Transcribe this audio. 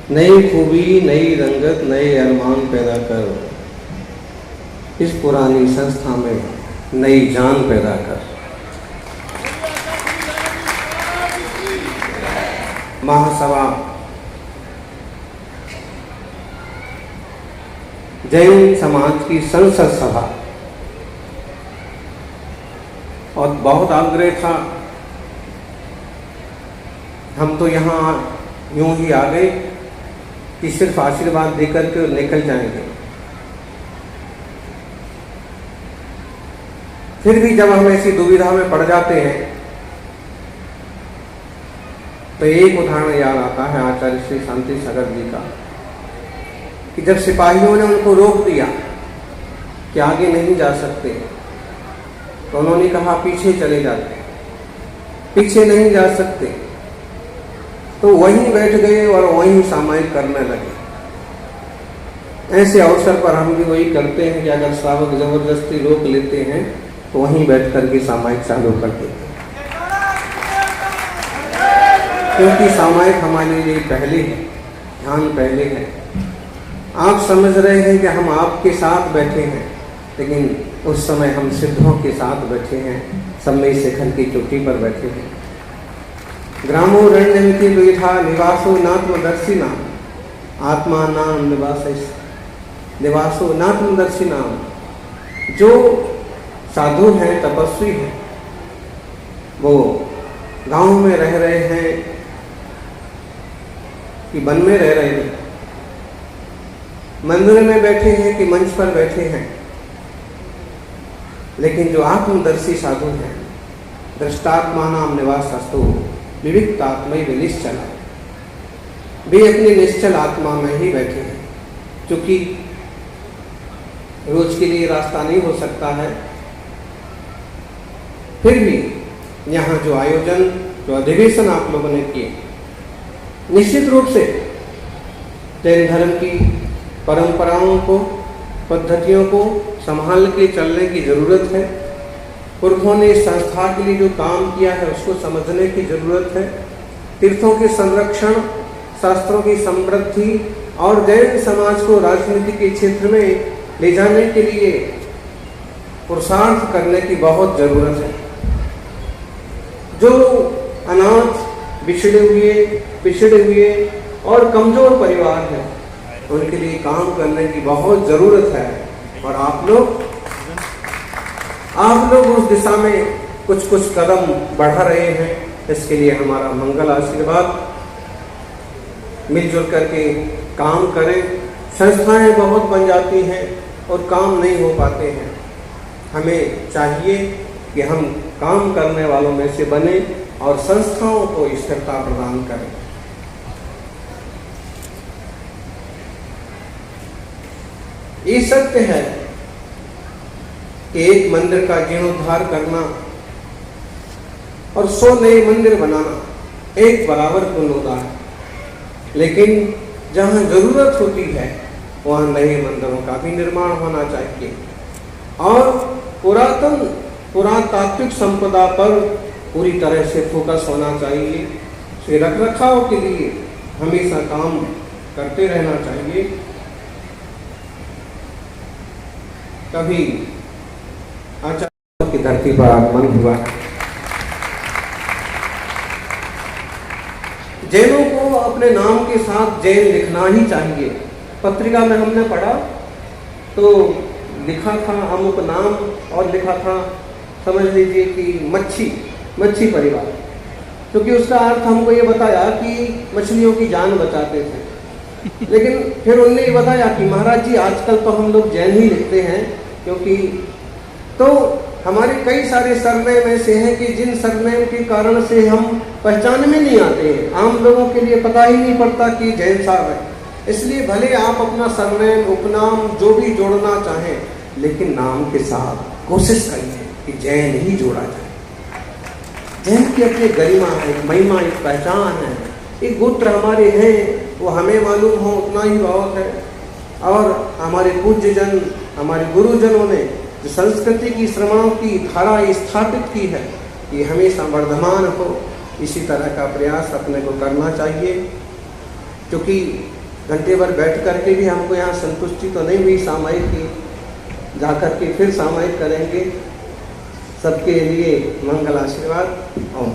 नई खूबी, नई रंगत, नए अरमान पैदा कर, इस पुरानी संस्था में नई जान पैदा कर। महासभा जैन समाज की संसद सभा, और बहुत आग्रह था, हम तो यहाँ यूं ही आ गए कि सिर्फ आशीर्वाद देकर के निकल जाएंगे। फिर भी जब हम ऐसी दुविधा में पड़ जाते हैं तो एक उदाहरण याद आता है आचार्य श्री शांति सागर जी का, कि जब सिपाहियों ने उनको रोक दिया कि आगे नहीं जा सकते, तो उन्होंने कहा पीछे चले जाते, पीछे नहीं जा सकते, तो वहीं बैठ गए और वहीं सामायिक करने लगे। ऐसे अवसर पर हम भी वही करते हैं कि अगर श्रावक जबरदस्ती रोक लेते हैं तो वहीं बैठ करके सामायिक चालू कर देते हैं, क्योंकि सामायिक हमारे लिए पहले है, ध्यान पहले है। आप समझ रहे हैं कि हम आपके साथ बैठे हैं, लेकिन उस समय हम सिद्धों के साथ बैठे हैं, समय शिखर की चोटी पर बैठे हैं। ग्रामो रणनिमिति विधा निवासो नात्मदर्शिना आत्मा नाम निवासो नात्मदर्शिना। जो साधु हैं, तपस्वी हैं, वो गांव में रह रहे हैं कि वन में रह रहे हैं, मंदिर में बैठे हैं कि मंच पर बैठे हैं, लेकिन जो आत्मदर्शी साधु हैं, दृष्टात्मा नाम निवासस्तु विविक्तात्मय निश्चल, वे अपने निश्चल आत्मा में ही बैठे हैं। क्योंकि रोज के लिए रास्ता नहीं हो सकता है, फिर भी यहाँ जो आयोजन, जो अधिवेशन आप लोगों ने किए, निश्चित रूप से जैन धर्म की परंपराओं को, पद्धतियों को संभाल के चलने की जरूरत है। पुरखों ने इस संस्था के लिए जो काम किया है उसको समझने की जरूरत है। तीर्थों के संरक्षण, शास्त्रों की समृद्धि और जैन समाज को राजनीति के क्षेत्र में ले जाने के लिए पुरुषार्थ करने की बहुत जरूरत है। जो अनाथ, पिछड़े हुए और कमजोर परिवार हैं, उनके लिए काम करने की बहुत जरूरत है, और आप लोग उस दिशा में कुछ कदम बढ़ा रहे हैं। इसके लिए हमारा मंगल आशीर्वाद। मिलजुल करके काम करें। संस्थाएं बहुत बन जाती हैं और काम नहीं हो पाते हैं। हमें चाहिए कि हम काम करने वालों में से बने और संस्थाओं को स्थिरता प्रदान करें। ये सत्य है कि एक मंदिर का जीर्णोद्धार करना और 100 नए मंदिर बनाना एक बराबर पुण्य होता है, लेकिन जहाँ जरूरत होती है वहाँ नए मंदिरों का भी निर्माण होना चाहिए और पुरातात्विक संपदा पर पूरी तरह से फोकस होना चाहिए। उसके रखरखाव के लिए हमेशा काम करते रहना चाहिए। कभी आचार्यों की धरती पर आगमन हुआ। जैनों को अपने नाम के साथ जैन लिखना ही चाहिए। पत्रिका में हमने पढ़ा तो लिखा था अमुक नाम और लिखा था, समझ लीजिए कि मच्छी परिवार, क्योंकि उसका अर्थ हमको ये बताया कि मछलियों की जान बचाते थे। लेकिन फिर उनने ये बताया कि महाराज जी आजकल तो हम लोग जैन ही लिखते हैं, क्योंकि तो हमारे कई सारे सरनेम ऐसे हैं कि जिन सरनेम के कारण से हम पहचान में नहीं आते हैं, आम लोगों के लिए पता ही नहीं पड़ता कि जैन साहब है। इसलिए भले आप अपना सरनेम, उपनाम जो भी जोड़ना चाहें, लेकिन नाम के साथ कोशिश करिए कि जैन ही जोड़ा जाए। जैन की अपनी गरिमा है, महिमा, एक पहचान है, एक गोत्र हमारे हैं, वो हमें मालूम हो उतना ही बहुत है। और हमारे पूज्यजन, हमारे गुरुजनों ने जो संस्कृति की, श्रवणों की धारा स्थापित की है, ये हमेशा वर्धमान हो, इसी तरह का प्रयास अपने को करना चाहिए। क्योंकि घंटे भर बैठ करके भी हमको यहाँ संतुष्टि तो नहीं हुई सामायिक की, जा कर के फिर सामायिक करेंगे। सबके लिए मंगल आशीर्वाद। ओम।